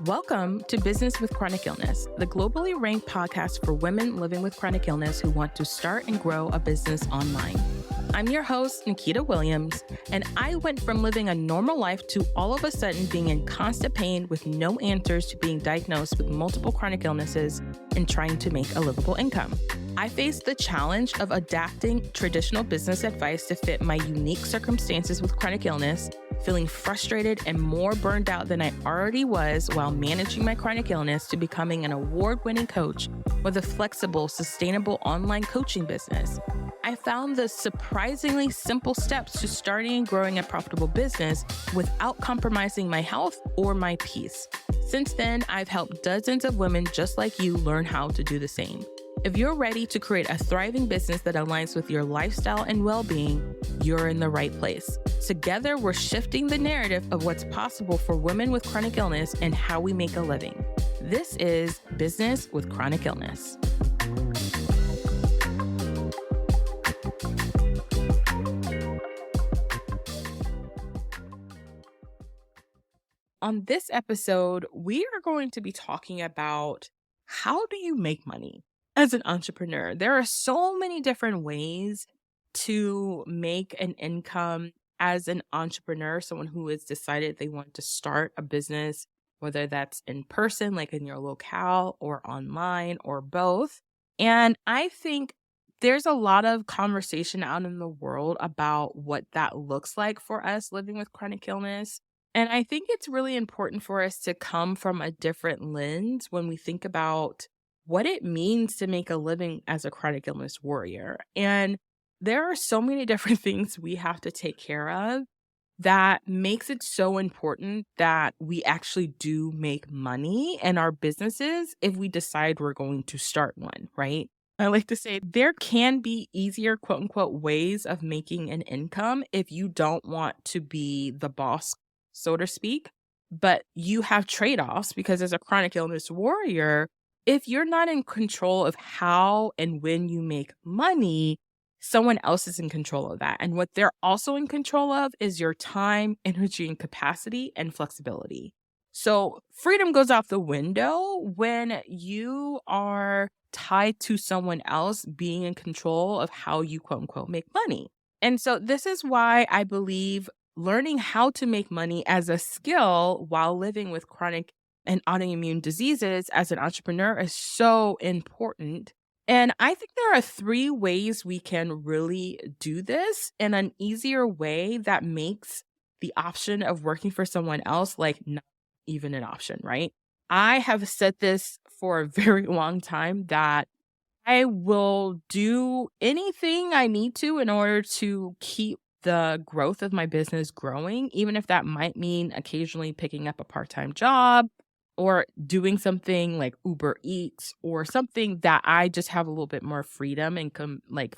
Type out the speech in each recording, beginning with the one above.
Welcome to Business with Chronic Illness, the globally ranked podcast for women living with chronic illness who want to start and grow a business online. I'm your host, Nikita Williams, and I went from living a normal life to all of a sudden being in constant pain with no answers to being diagnosed with multiple chronic illnesses and trying to make a livable income. I faced the challenge of adapting traditional business advice to fit my unique circumstances with chronic illness, feeling frustrated and more burned out than I already was while managing my chronic illness, to becoming an award-winning coach with a flexible, sustainable online coaching business. I found the surprisingly simple steps to starting and growing a profitable business without compromising my health or my peace. Since then, I've helped dozens of women just like you learn how to do the same. If you're ready to create a thriving business that aligns with your lifestyle and well-being, you're in the right place. Together, we're shifting the narrative of what's possible for women with chronic illness and how we make a living. This is Business with Chronic Illness. On this episode, we are going to be talking about how do you make money as an entrepreneur. There are so many different ways to make an income as an entrepreneur, someone who has decided they want to start a business, whether that's in person, like in your locale, or online, or both. And I think there's a lot of conversation out in the world about what that looks like for us living with chronic illness. And I think it's really important for us to come from a different lens when we think about what it means to make a living as a chronic illness warrior. And there are so many different things we have to take care of that makes it so important that we actually do make money in our businesses if we decide we're going to start one, right? I like to say there can be easier, quote unquote, ways of making an income if you don't want to be the boss, so to speak, but you have trade-offs because as a chronic illness warrior, if you're not in control of how and when you make money, someone else is in control of that. And what they're also in control of is your time, energy, and capacity and flexibility. So freedom goes out the window when you are tied to someone else being in control of how you, quote unquote, make money. And so this is why I believe learning how to make money as a skill while living with chronic and autoimmune diseases as an entrepreneur is so important. And I think there are 3 ways we can really do this in an easier way that makes the option of working for someone else like not even an option, right? I have said this for a very long time that I will do anything I need to in order to keep the growth of my business growing, even if that might mean occasionally picking up a part-time job or doing something like Uber Eats or something that I just have a little bit more freedom and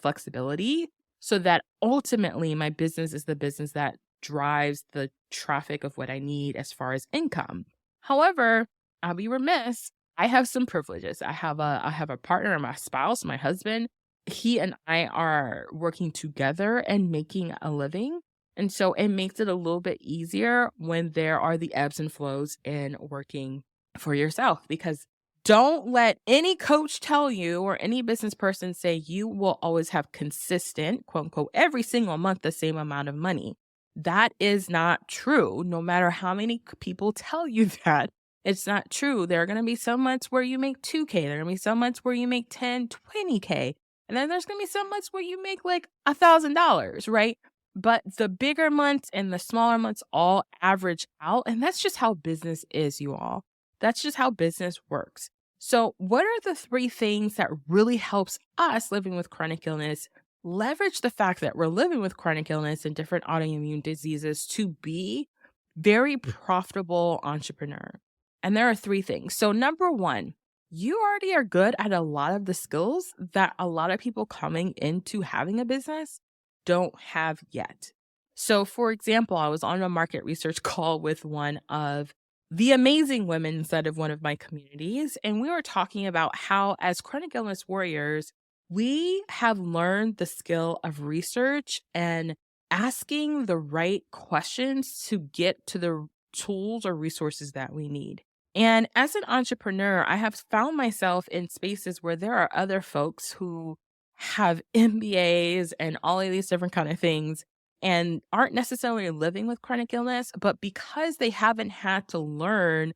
flexibility so that ultimately my business is the business that drives the traffic of what I need as far as income. However, I'll be remiss. I have some privileges. I have a partner, my spouse, my husband. He and I are working together and making a living. And so it makes it a little bit easier when there are the ebbs and flows in working for yourself, because don't let any coach tell you or any business person say you will always have consistent, quote unquote, every single month, the same amount of money. That is not true. No matter how many people tell you that, it's not true. There are going to be some months where you make 2K. There are going to be some months where you make 10, 20K. And then there's going to be some months where you make like $1,000, right? But the bigger months and the smaller months all average out. And that's just how business is, you all. That's just how business works. So what are the 3 things that really helps us living with chronic illness leverage the fact that we're living with chronic illness and different autoimmune diseases to be very profitable entrepreneur? And there are 3 things. So number 1, you already are good at a lot of the skills that a lot of people coming into having a business don't have yet. So for example, I was on a market research call with one of the amazing women inside of one of my communities, and we were talking about how as chronic illness warriors, we have learned the skill of research and asking the right questions to get to the tools or resources that we need. And as an entrepreneur, I have found myself in spaces where there are other folks who have MBAs and all of these different kind of things and aren't necessarily living with chronic illness, but because they haven't had to learn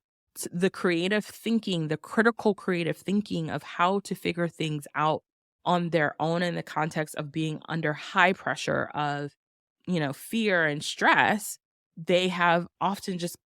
the creative thinking, the critical creative thinking of how to figure things out on their own in the context of being under high pressure of fear and stress, they have often just,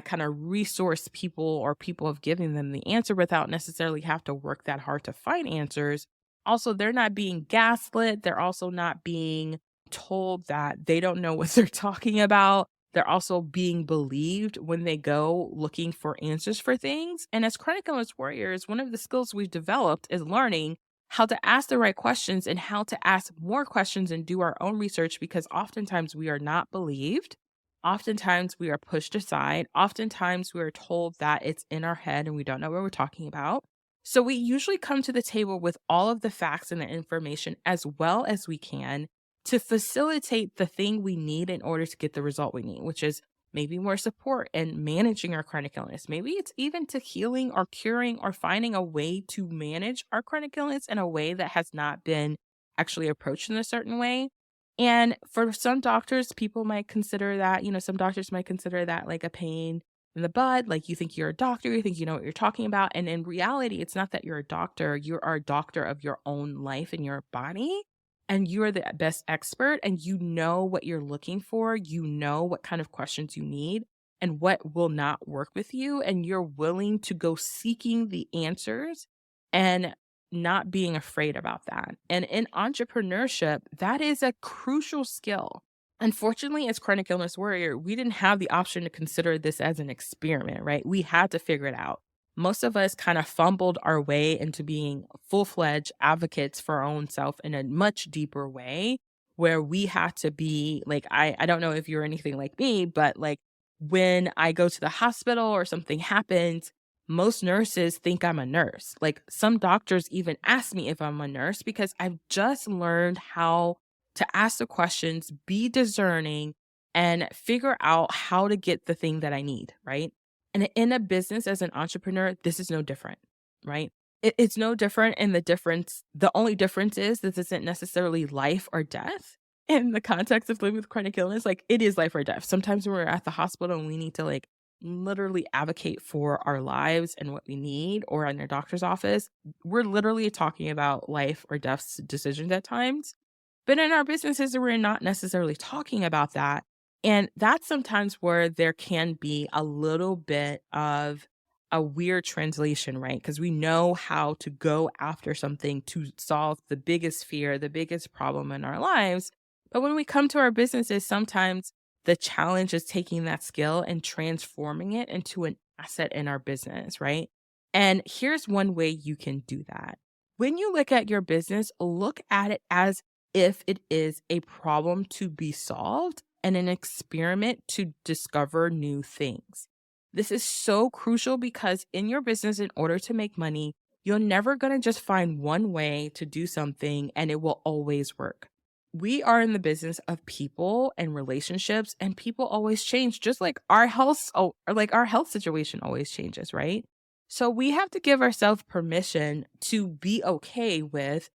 kind of resource people or people have given them the answer without necessarily have to work that hard to find answers. Also, they're not being gaslit. They're also not being told that they don't know what they're talking about. They're also being believed when they go looking for answers for things. And as chronic illness warriors, one of the skills we've developed is learning how to ask the right questions and how to ask more questions and do our own research because oftentimes we are not believed. Oftentimes we are pushed aside. Oftentimes we are told that it's in our head and we don't know what we're talking about. So we usually come to the table with all of the facts and the information as well as we can to facilitate the thing we need in order to get the result we need, which is maybe more support in managing our chronic illness. Maybe it's even to healing or curing or finding a way to manage our chronic illness in a way that has not been actually approached in a certain way. And for some doctors, people might consider that, some doctors might consider that like a pain in the butt, like you think you're a doctor, you think you know what you're talking about. And in reality, it's not that you're a doctor, you are a doctor of your own life and your body. And you are the best expert and you know what you're looking for. You know what kind of questions you need and what will not work with you. And you're willing to go seeking the answers and not being afraid about that. And in entrepreneurship, that is a crucial skill. Unfortunately, as chronic illness warrior, we didn't have the option to consider this as an experiment, right? We had to figure it out. Most of us kind of fumbled our way into being full-fledged advocates for our own self in a much deeper way where we had to be like I don't know if you're anything like me, but like when I go to the hospital or something happens, most nurses think I'm a nurse. Like some doctors even ask me if I'm a nurse because I've just learned how to ask the questions, be discerning, and figure out how to get the thing that I need, right? And in a business as an entrepreneur, this is no different, right? It's no different. And the only difference is this isn't necessarily life or death in the context of living with chronic illness. Like it is life or death. Sometimes when we're at the hospital and we need to like literally advocate for our lives and what we need, or in our doctor's office, we're literally talking about life or death decisions at times. But in our businesses, we're not necessarily talking about that. And that's sometimes where there can be a little bit of a weird translation, right? Because we know how to go after something to solve the biggest fear, the biggest problem in our lives. But when we come to our businesses, sometimes the challenge is taking that skill and transforming it into an asset in our business, right? And here's one way you can do that. When you look at your business, look at it as if it is a problem to be solved and an experiment to discover new things. This is so crucial because in your business, in order to make money, you're never going to just find one way to do something and it will always work. We are in the business of people and relationships, and people always change, just like our health, or like our health situation always changes, right? So we have to give ourselves permission to be okay with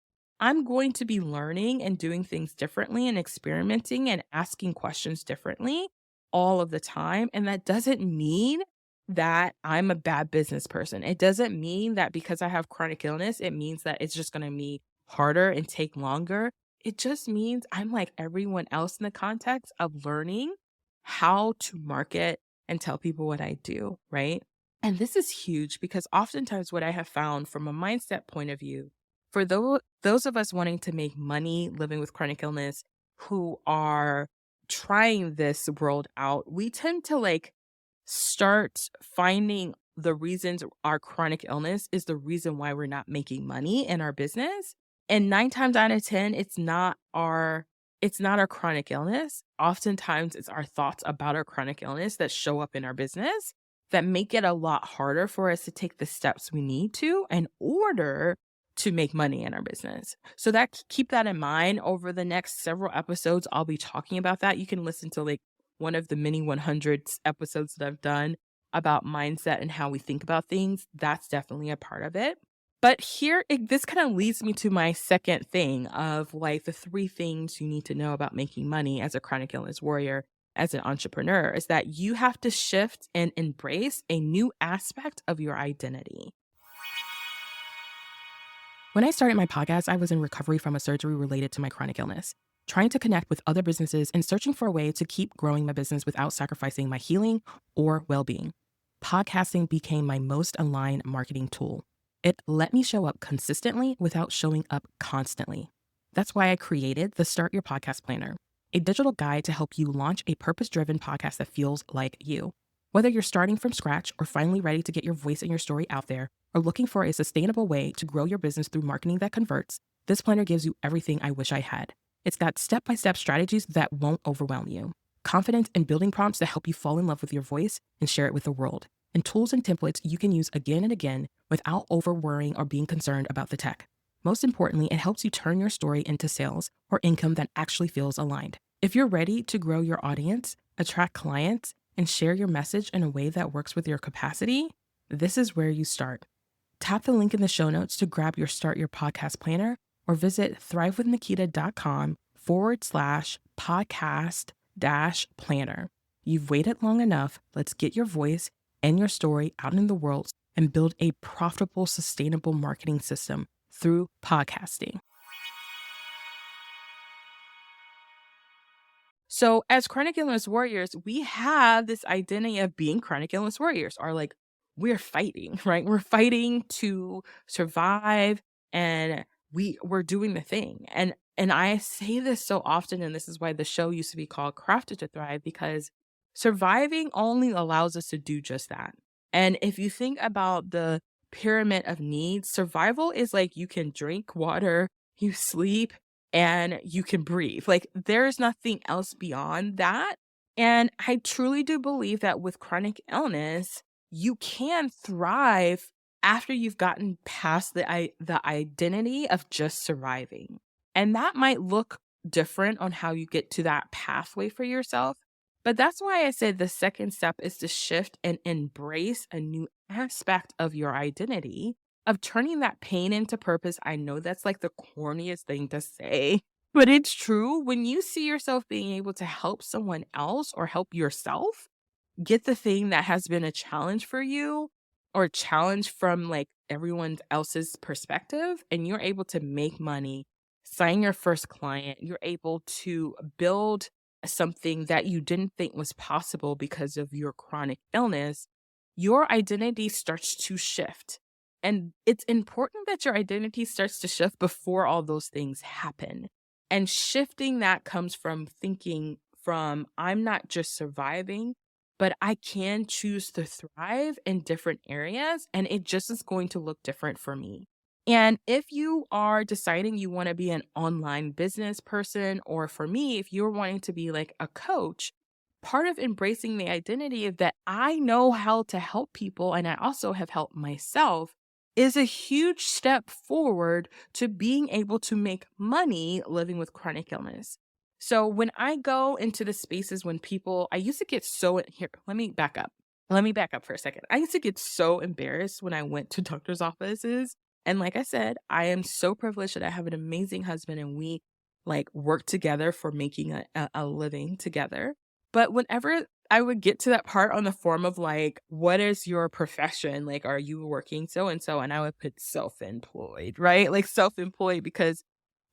I'm going to be learning and doing things differently and experimenting and asking questions differently all of the time. And that doesn't mean that I'm a bad business person. It doesn't mean that because I have chronic illness, it means that it's just going to be harder and take longer. It just means I'm like everyone else in the context of learning how to market and tell people what I do, right? And this is huge because oftentimes what I have found from a mindset point of view, for those of us wanting to make money living with chronic illness who are trying this world out, we tend to like start finding the reasons our chronic illness is the reason why we're not making money in our business. And 9 times out of 10, it's not our chronic illness. Oftentimes it's our thoughts about our chronic illness that show up in our business that make it a lot harder for us to take the steps we need to in order to make money in our business. So that keep that in mind. Over the next several episodes, I'll be talking about that. You can listen to like one of the many 100 episodes that I've done about mindset and how we think about things, that's definitely a part of it. But this kind of leads me to my second thing of like the three things you need to know about making money as a chronic illness warrior, as an entrepreneur, is that you have to shift and embrace a new aspect of your identity. When I started my podcast, I was in recovery from a surgery related to my chronic illness, trying to connect with other businesses and searching for a way to keep growing my business without sacrificing my healing or well being. Podcasting became my most aligned marketing tool. It let me show up consistently without showing up constantly. That's why I created the Start Your Podcast Planner, a digital guide to help you launch a purpose driven podcast that feels like you. Whether you're starting from scratch or finally ready to get your voice and your story out there, or looking for a sustainable way to grow your business through marketing that converts, this planner gives you everything I wish I had. It's got step-by-step strategies that won't overwhelm you, confidence and building prompts that help you fall in love with your voice and share it with the world, and tools and templates you can use again and again without over-worrying or being concerned about the tech. Most importantly, it helps you turn your story into sales or income that actually feels aligned. If you're ready to grow your audience, attract clients, and share your message in a way that works with your capacity, this is where you start. Tap the link in the show notes to grab your Start Your Podcast Planner or visit thrivewithnikita.com/podcast-planner. You've waited long enough. Let's get your voice and your story out in the world and build a profitable, sustainable marketing system through podcasting. So, as chronic illness warriors, we have this identity of being chronic illness warriors, or like we're fighting, right? We're fighting to survive, and we're doing the thing. And I say this so often, and this is why the show used to be called Crafted to Thrive, because surviving only allows us to do just that. And if you think about the pyramid of needs, survival is like you can drink water, you sleep, and you can breathe. Like there's nothing else beyond that. And I truly do believe that with chronic illness, you can thrive after you've gotten past the identity of just surviving. And that might look different on how you get to that pathway for yourself. But that's why I said the second step is to shift and embrace a new aspect of your identity, of turning that pain into purpose. I know that's like the corniest thing to say, but it's true. When you see yourself being able to help someone else or help yourself get the thing that has been a challenge for you, or a challenge from like everyone else's perspective, and you're able to make money, sign your first client, you're able to build something that you didn't think was possible because of your chronic illness, your identity starts to shift. And it's important that your identity starts to shift before all those things happen. And shifting that comes from thinking from, I'm not just surviving, but I can choose to thrive in different areas, and it just is going to look different for me. And if you are deciding you want to be an online business person, or for me, if you're wanting to be like a coach, part of embracing the identity of that I know how to help people and I also have helped myself is a huge step forward to being able to make money living with chronic illness. So when I go into the spaces when people, I used to get so here, let me back up. Let me back up for a second. I used to get so embarrassed when I went to doctor's offices. And like I said, I am so privileged that I have an amazing husband and we like work together for making a living together. But whenever I would get to that part on the form of like, what is your profession? Like, are you working so and so? And I would put self-employed, right? Like self-employed, because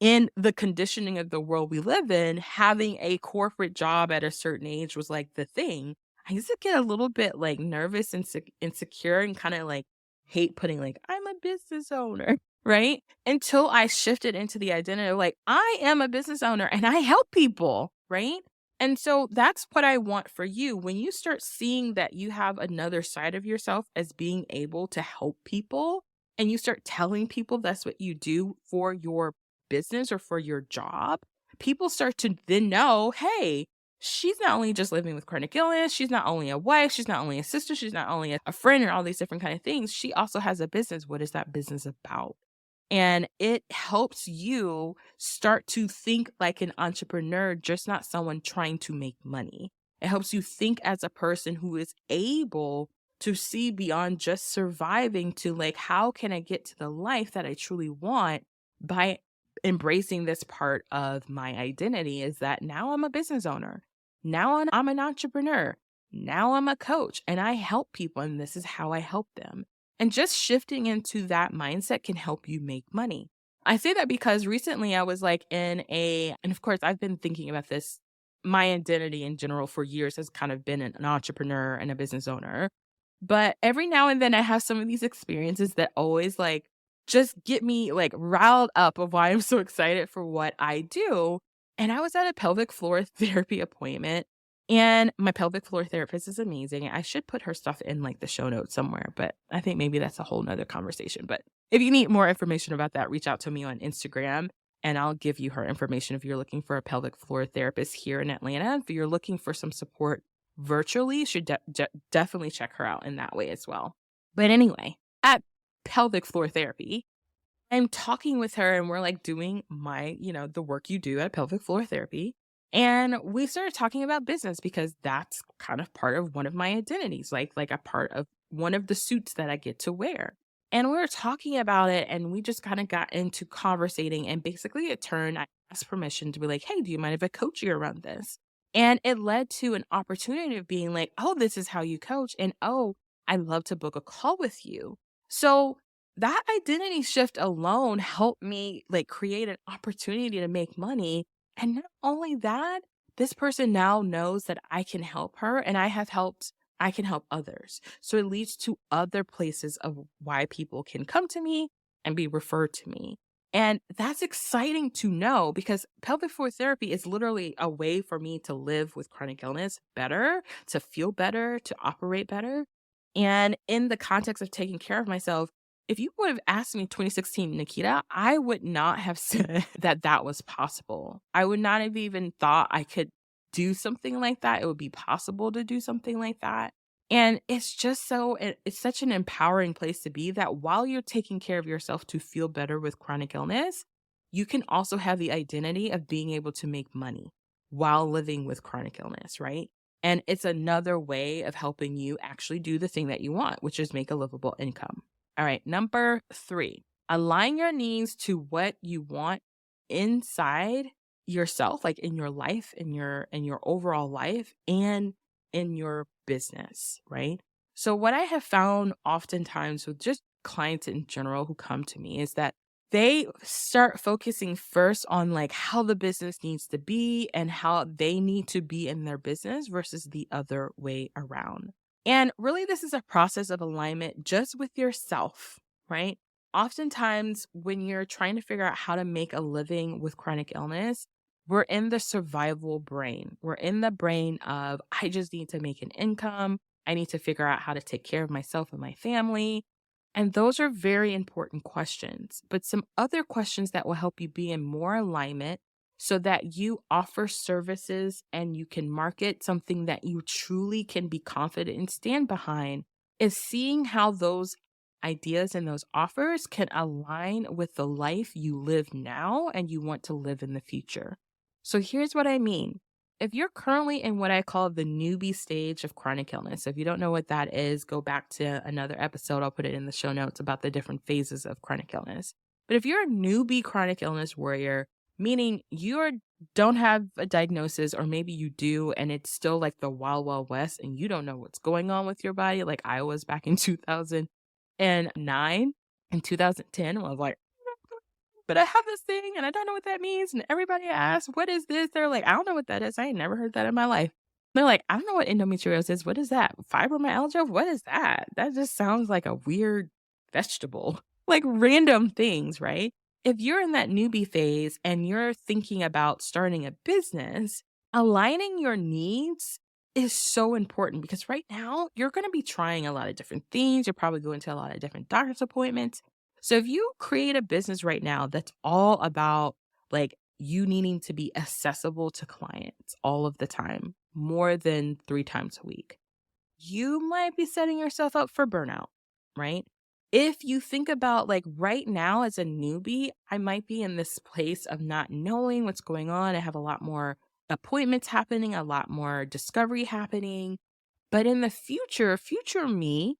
in the conditioning of the world we live in, having a corporate job at a certain age was like the thing. I used to get a little bit like nervous and insecure and kind of like hate putting like, I'm a business owner, right? Until I shifted into the identity of like, I am a business owner and I help people, right? And so that's what I want for you. When you start seeing that you have another side of yourself as being able to help people, and you start telling people that's what you do for your business or for your job, people start to then know, hey, she's not only just living with chronic illness, she's not only a wife, she's not only a sister, she's not only a friend or all these different kind of things. She also has a business. What is that business about? And it helps you start to think like an entrepreneur, just not someone trying to make money. It helps you think as a person who is able to see beyond just surviving to like, how can I get to the life that I truly want by embracing this part of my identity is that now I'm a business owner. Now I'm an entrepreneur. Now I'm a coach and I help people and this is how I help them. And just shifting into that mindset can help you make money. I say that because recently I was like and of course, I've been thinking about this. My identity in general for years has kind of been an entrepreneur and a business owner. But every now and then I have some of these experiences that always like just get me like riled up of why I'm so excited for what I do. And I was at a pelvic floor therapy appointment and my pelvic floor therapist is amazing. I should put her stuff in like the show notes somewhere, but I think maybe that's a whole nother conversation. But if you need more information about that, reach out to me on Instagram and I'll give you her information if you're looking for a pelvic floor therapist here in Atlanta. If you're looking for some support virtually, you should definitely check her out in that way as well. But anyway, at pelvic floor therapy, I'm talking with her and we're like doing the work you do at pelvic floor therapy. And we started talking about business because that's kind of part of one of my identities, like a part of one of the suits that I get to wear. And we were talking about it and we just kind of got into conversating. And basically it turned, I asked permission to be like, hey, do you mind if I coach you around this? And it led to an opportunity of being like, oh, this is how you coach. And oh, I'd love to book a call with you. So that identity shift alone helped me like create an opportunity to make money. And not only that, this person now knows that I can help her and I can help others. So it leads to other places of why people can come to me and be referred to me. And that's exciting to know because pelvic floor therapy is literally a way for me to live with chronic illness better, to feel better, to operate better. And in the context of taking care of myself, if you would have asked me 2016, Nikita, I would not have said that that was possible. I would not have even thought I could do something like that. It would be possible to do something like that. And it's just it's such an empowering place to be that while you're taking care of yourself to feel better with chronic illness, you can also have the identity of being able to make money while living with chronic illness, right? And it's another way of helping you actually do the thing that you want, which is make a livable income. All right, number 3, align your needs to what you want inside yourself, like in your life, in your overall life and in your business, right? So what I have found oftentimes with just clients in general who come to me is that they start focusing first on like how the business needs to be and how they need to be in their business versus the other way around. And really, this is a process of alignment just with yourself, right? Oftentimes, when you're trying to figure out how to make a living with chronic illness, we're in the survival brain. We're in the brain of, I just need to make an income. I need to figure out how to take care of myself and my family. And those are very important questions. But some other questions that will help you be in more alignment so that you offer services and you can market something that you truly can be confident and stand behind is seeing how those ideas and those offers can align with the life you live now and you want to live in the future. So here's what I mean. If you're currently in what I call the newbie stage of chronic illness, if you don't know what that is, go back to another episode. I'll put it in the show notes about the different phases of chronic illness. But if you're a newbie chronic illness warrior, meaning don't have a diagnosis, or maybe you do, and it's still like the wild, wild west, and you don't know what's going on with your body, like I was back in 2009 and 2010. I was like, but I have this thing and I don't know what that means. And everybody asks, what is this? They're like, I don't know what that is. I ain't never heard that in my life. They're like, I don't know what endometriosis is. What is that? Fibromyalgia? What is that? That just sounds like a weird vegetable, like random things, right? If you're in that newbie phase and you're thinking about starting a business, aligning your needs is so important because right now you're going to be trying a lot of different things. You're probably going to a lot of different doctor's appointments. So if you create a business right now that's all about like you needing to be accessible to clients all of the time, more than 3 times a week, you might be setting yourself up for burnout, right? If you think about like right now as a newbie, I might be in this place of not knowing what's going on. I have a lot more appointments happening, a lot more discovery happening. But in the future, future me,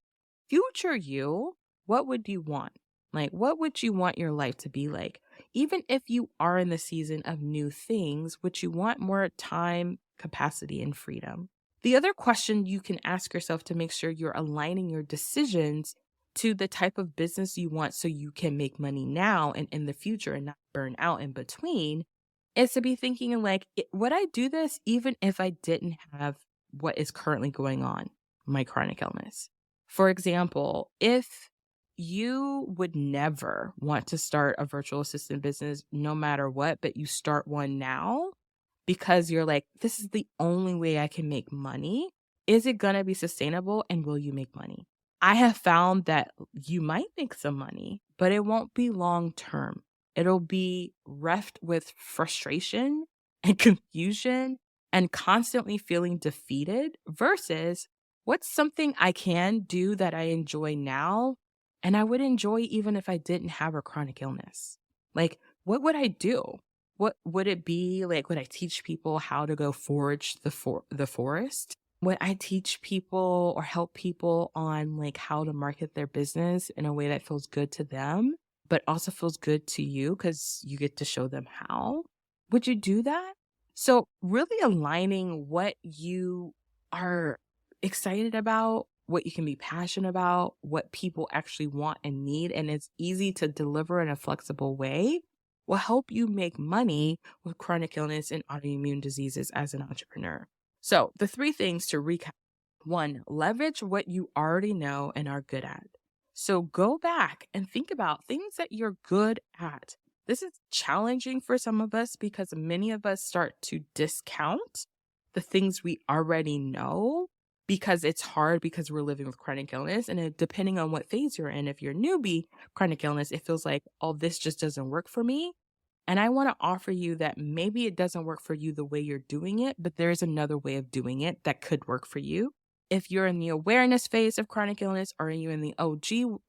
future you, what would you want? Like, what would you want your life to be like? Even if you are in the season of new things, would you want more time, capacity, and freedom? The other question you can ask yourself to make sure you're aligning your decisions to the type of business you want so you can make money now and in the future and not burn out in between is to be thinking like, would I do this even if I didn't have what is currently going on, my chronic illness? For example, if you would never want to start a virtual assistant business no matter what, but you start one now because you're like, this is the only way I can make money. Is it going to be sustainable and will you make money? I have found that you might make some money, but it won't be long term. It'll be reft with frustration and confusion and constantly feeling defeated versus what's something I can do that I enjoy now and I would enjoy even if I didn't have a chronic illness. Like, what would I do? What would it be like? Would I teach people how to go forage the forest? Would I teach people or help people on like how to market their business in a way that feels good to them, but also feels good to you because you get to show them how? Would you do that? So really aligning what you are excited about, what you can be passionate about, what people actually want and need, and it's easy to deliver in a flexible way will help you make money with chronic illness and autoimmune diseases as an entrepreneur. So the three things to recap. One, leverage what you already know and are good at. So go back and think about things that you're good at. This is challenging for some of us because many of us start to discount the things we already know because it's hard because we're living with chronic illness. And depending on what phase you're in, if you're newbie chronic illness, it feels like, oh, this just doesn't work for me. And I want to offer you that maybe it doesn't work for you the way you're doing it, but there's another way of doing it that could work for you. If you're in the awareness phase of chronic illness or you're in the OG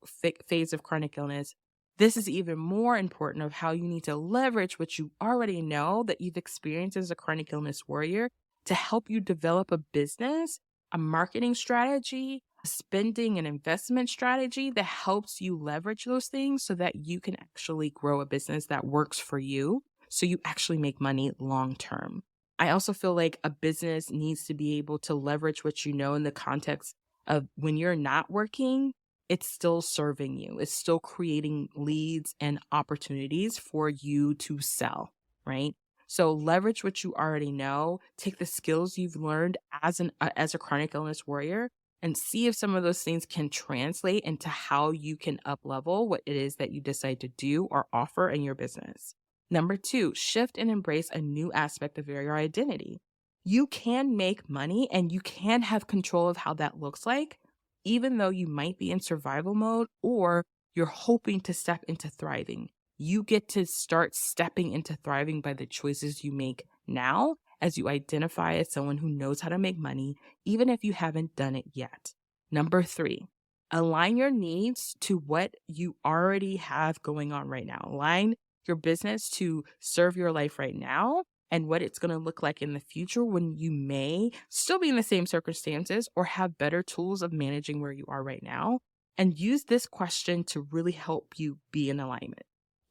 phase of chronic illness, this is even more important of how you need to leverage what you already know that you've experienced as a chronic illness warrior to help you develop a business, a marketing strategy, a spending and investment strategy that helps you leverage those things so that you can actually grow a business that works for you so you actually make money long term. I also feel like a business needs to be able to leverage what you know in the context of when you're not working, it's still serving you. It's still creating leads and opportunities for you to sell, right? So leverage what you already know, take the skills you've learned as a chronic illness warrior and see if some of those things can translate into how you can up-level what it is that you decide to do or offer in your business. Number two, shift and embrace a new aspect of your identity. You can make money and you can have control of how that looks like, even though you might be in survival mode or you're hoping to step into thriving. You get to start stepping into thriving by the choices you make now as you identify as someone who knows how to make money, even if you haven't done it yet. Number three, align your needs to what you already have going on right now. Align your business to serve your life right now and what it's going to look like in the future when you may still be in the same circumstances or have better tools of managing where you are right now. And use this question to really help you be in alignment.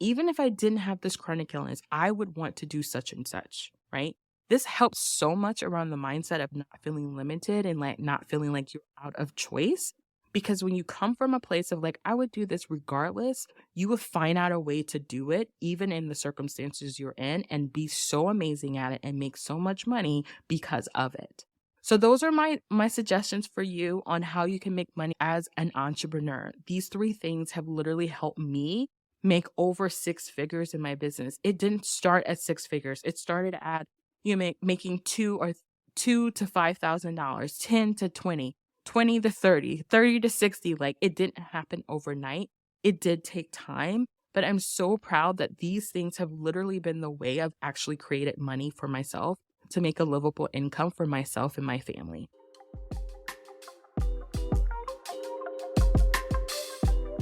Even if I didn't have this chronic illness, I would want to do such and such, right? This helps so much around the mindset of not feeling limited and like not feeling like you're out of choice. Because when you come from a place of like, I would do this regardless, you would find out a way to do it, even in the circumstances you're in, and be so amazing at it and make so much money because of it. So those are my suggestions for you on how you can make money as an entrepreneur. These three things have literally helped me make over 6 figures in my business. It didn't start at 6 figures. It started at making $2,000 to $5,000, 10 to 20, 20 to 30, 30 to 60. Like it didn't happen overnight. It did take time, but I'm so proud that these things have literally been the way I've actually created money for myself to make a livable income for myself and my family.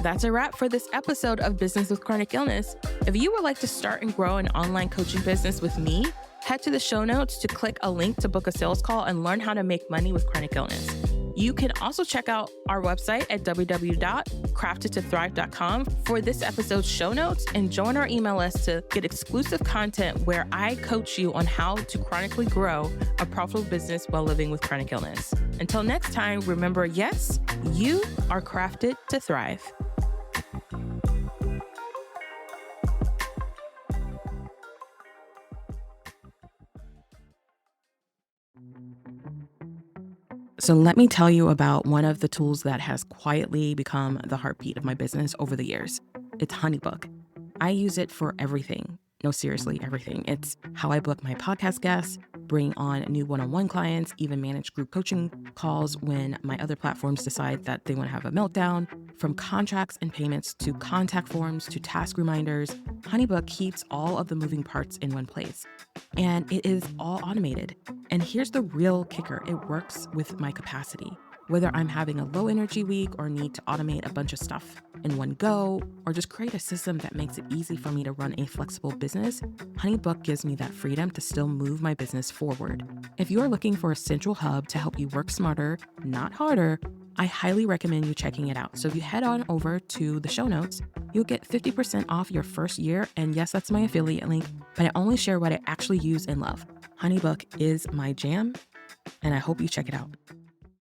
That's a wrap for this episode of Business with Chronic Illness. If you would like to start and grow an online coaching business with me, head to the show notes to click a link to book a sales call and learn how to make money with chronic illness. You can also check out our website at www.craftedtothrive.com for this episode's show notes and join our email list to get exclusive content where I coach you on how to chronically grow a profitable business while living with chronic illness. Until next time, remember, yes, you are crafted to thrive. So let me tell you about one of the tools that has quietly become the heartbeat of my business over the years. It's HoneyBook. I use it for everything. No, seriously, everything. It's how I book my podcast guests, bring on new one-on-one clients, even manage group coaching calls when my other platforms decide that they want to have a meltdown. From contracts and payments to contact forms to task reminders, HoneyBook keeps all of the moving parts in one place. And it is all automated. And here's the real kicker. It works with my capacity. Whether I'm having a low energy week or need to automate a bunch of stuff in one go, or just create a system that makes it easy for me to run a flexible business, HoneyBook gives me that freedom to still move my business forward. If you're looking for a central hub to help you work smarter, not harder, I highly recommend you checking it out. So if you head on over to the show notes, you'll get 50% off your first year. And yes, that's my affiliate link, but I only share what I actually use and love. HoneyBook is my jam, and I hope you check it out.